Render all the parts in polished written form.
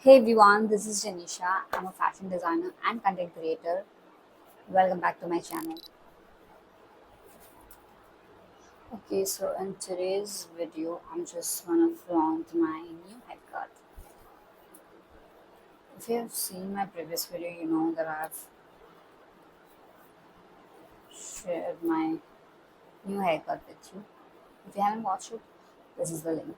Hey everyone, this is Janisha. I'm a fashion designer and content creator. Welcome back to my channel. Okay, so in today's video, I'm just gonna flaunt my new haircut. If you have seen my previous video, you know that I've shared my new haircut with you. If you haven't watched it, this is the link.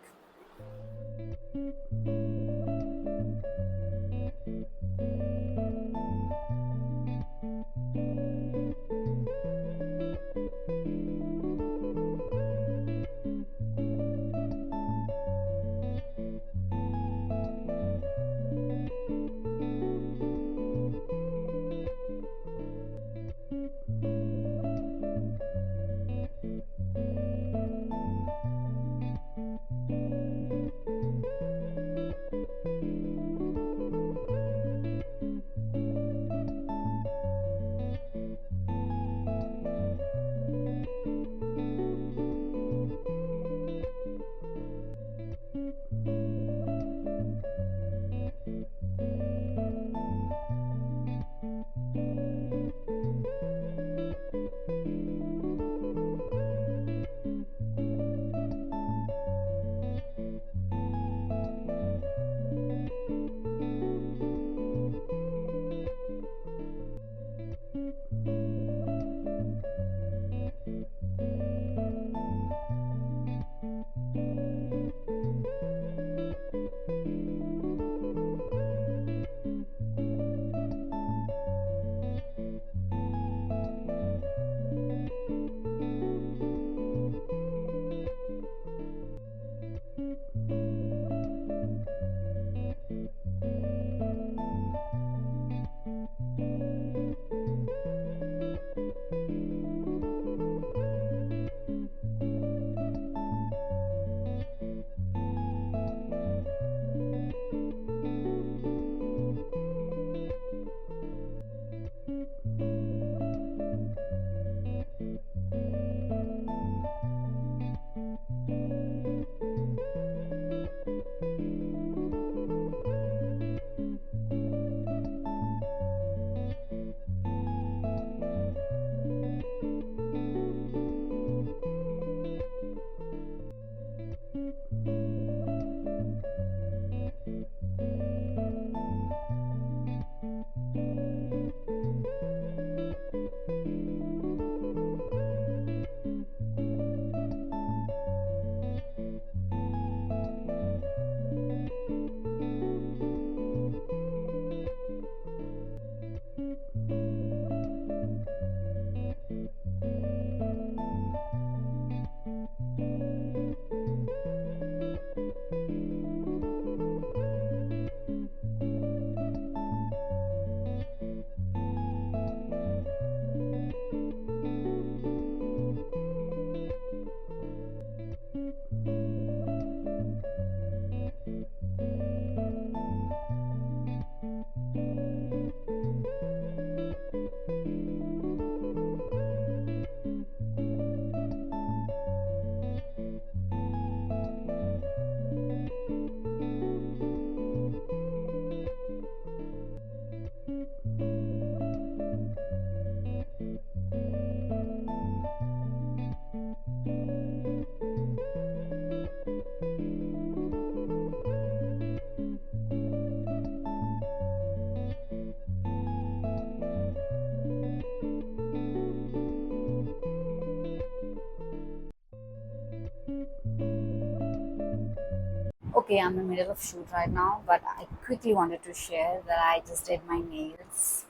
Okay, I'm in the middle of shoot right now, but I quickly wanted to share that I just did my nails.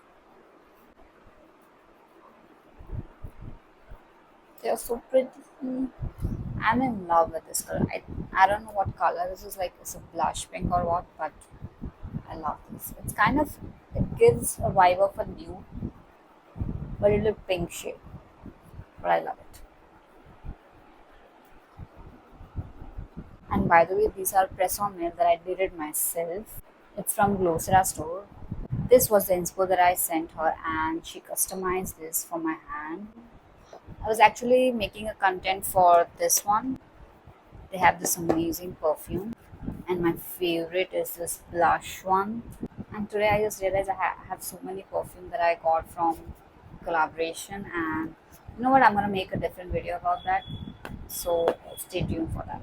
They are so pretty. I'm in love with this color. I don't know what color this is, like it's a blush pink or what, but I love this. It gives a vibe of a nude, but a little pink shade. But I love it. And by the way, these are press on nails that I did it myself. It's from Glossora store. This was the inspo that I sent her, and she customized this for my hand. I was actually making a content for this one. They have this amazing perfume. And my favorite is this blush one. And today I just realized I have so many perfume that I got from collaboration, and you know what, I'm gonna make a different video about that, so stay tuned for that.